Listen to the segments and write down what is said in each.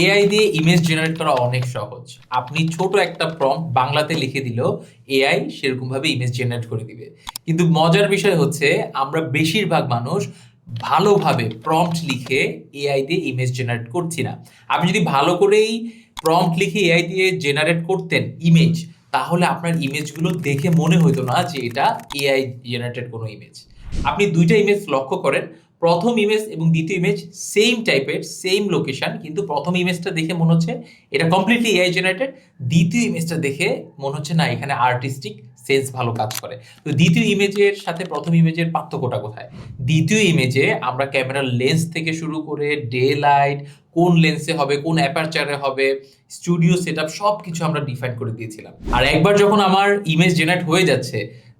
AI দিয়ে image generate করা অনেক সহজ। আপনি ছোট একটা প্রম্পট বাংলাতে লিখে দিলেও এআই সেরকমভাবে ইমেজ জেনারেট করে দিবে। কিন্তু মজার বিষয় হচ্ছে আমরা বেশিরভাগ মানুষ ভালোভাবে প্রম্পট লিখে এআই দিয়ে ইমেজ জেনারেট করছি না। আপনি যদি ভালো করেই প্রম্পট লিখে এআই দিয়ে জেনারেট করতেন ইমেজ, তাহলে আপনার ইমেজগুলো দেখে মনে হতো না যে এটা এআই জেনারেটেড কোনো ইমেজ। আপনি ২ টা ইমেজ লক্ষ্য করেন। প্রথম ইমেজ এবং দ্বিতীয় ইমেজ সেম টাইপের, সেম লোকেশন, কিন্তু প্রথম ইমেজটা দেখে মনে হচ্ছে এটা কমপ্লিটলি এআই জেনারেটেড। দ্বিতীয় ইমেজটা দেখে মনে হচ্ছে না, এখানে আর্টিস্টিক সেন্স ভালো কাজ করে। তো দ্বিতীয় ইমেজের সাথে প্রথম ইমেজের পার্থক্যটা কোথায়? দ্বিতীয় ইমেজে আমরা ক্যামেরার লেন্স থেকে শুরু করে ডে লাইট, কোন লেন্সে হবে, কোন অ্যাপারচারে হবে, স্টুডিও সেটআপ সবকিছু আমরা ডিফাইন করে দিয়েছিলাম। আর একবার যখন আমার ইমেজ জেনারেট হয়ে যাচ্ছে,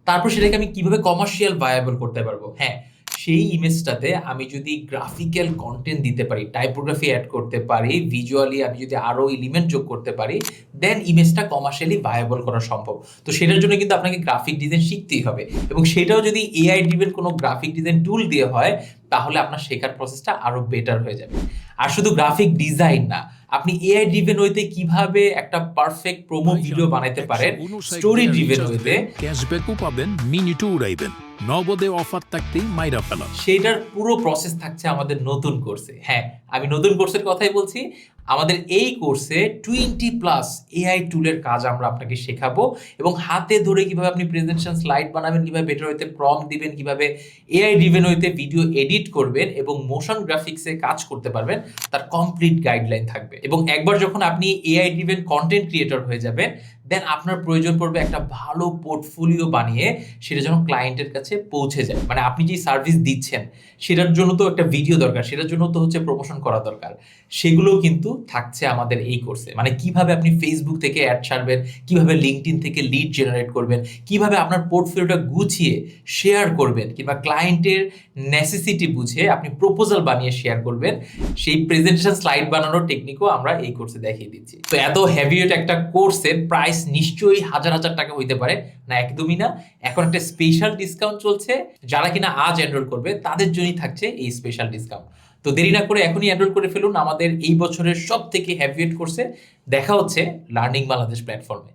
তারপর সেটাকে আমি কিভাবে কমার্শিয়াল ভায়াবল করতে পারবো? হ্যাঁ, সেই ইমেজটাতে আমি যদি গ্রাফিক্যাল কন্টেন্ট দিতে পারি, টাইপোগ্রাফি অ্যাড করতে পারি, ভিজুয়ালি আমি যদি আরো এলিমেন্ট যোগ করতে পারি, দেন ইমেজটা কমার্শিয়ালি ভায়াবল করা সম্ভব। তো সেটার জন্য কিন্তু আপনাকে গ্রাফিক ডিজাইন শিখতেই হবে, এবং সেটাও যদি এআই ড্রিভেন কোনো গ্রাফিক ডিজাইন টুল দিয়ে হয়, তাহলে আপনার শেখার প্রসেসটা আরো বেটার হয়ে যাবে। আর শুধু গ্রাফিক ডিজাইন না, আপনি এআই ড্রিভেন ওয়েতে কিভাবে একটা পারফেক্ট প্রোমো ভিডিও বানাইতে পারেন, স্টোরি ড্রিভেন ওয়েতে ক্যাশব্যাকও পাবেন, মিনিটও উড়াইবেন। নগদে অফার থাকতেই মাইরা ফেলা। সেটার পুরো প্রসেস থাকছে আমাদের নতুন কোর্সে। হ্যাঁ, আমি নতুন কোর্সের কথাই বলছি। আমাদের এই কোর্সে 20+ এআই টুলের কাজ আমরা আপনাকে শেখাবো, এবং হাতে ধরে কিভাবে আপনি প্রেজেন্টেশন স্লাইড বানাবেন, কিভাবে বেটার হইতে প্রম্পট দিবেন, কিভাবে এআই ড্রিভেন হইতে ভিডিও এডিট করবেন এবং মোশন গ্রাফিক্সে কাজ করতে পারবেন, তার কমপ্লিট গাইডলাইন থাকবে। এবং একবার যখন আপনি এআই ড্রিভেন কন্টেন্ট ক্রিয়েটর হয়ে যাবেন, দেন আপনার প্রয়োজন পড়বে একটা ভালো পোর্টফোলিও বানিয়ে সেটা যেন ক্লায়েন্টের কাছে পৌঁছে যায়। মানে আপনি যে সার্ভিস দিচ্ছেন সেটার জন্য তো একটা ভিডিও দরকার, সেটার জন্য তো হচ্ছে প্রমোশন করা দরকার। সেগুলোও কিন্তু থাকছে আমাদের এই কোর্সে। মানে কিভাবে আপনি ফেসবুক থেকে অ্যাড ছাড়বেন, কিভাবে লিঙ্কডইন থেকে লিড জেনারেট করবেন, কিভাবে আপনার পোর্টফোলিওটা গুছিয়ে শেয়ার করবেন, কিংবা ক্লায়েন্টের নেসেসিটি বুঝে আপনি প্রপোজাল বানিয়ে শেয়ার করবেন, সেই প্রেজেন্টেশন স্লাইড বানানোর টেকনিকও আমরা এই কোর্সে দেখিয়ে দিচ্ছি। তো এত হেভিওয়েট একটা কোর্সের প্রাইস নিশ্চয়ই হাজার হাজার টাকা হইতে পারে না, একদমই না। এখন একটা স্পেশাল ডিসকাউন্ট চলছে, যারা কিনা আজ এনরোল করবে তাদের জন্যই থাকছে এই স্পেশাল ডিসকাউন্ট। তো দেরি না করে এখনই এনরোল করে ফেলুন আমাদের এই বছরের সব থেকে হেভিওয়েট কোর্সে। দেখা হচ্ছে লার্নিং বাংলাদেশ প্ল্যাটফর্মে।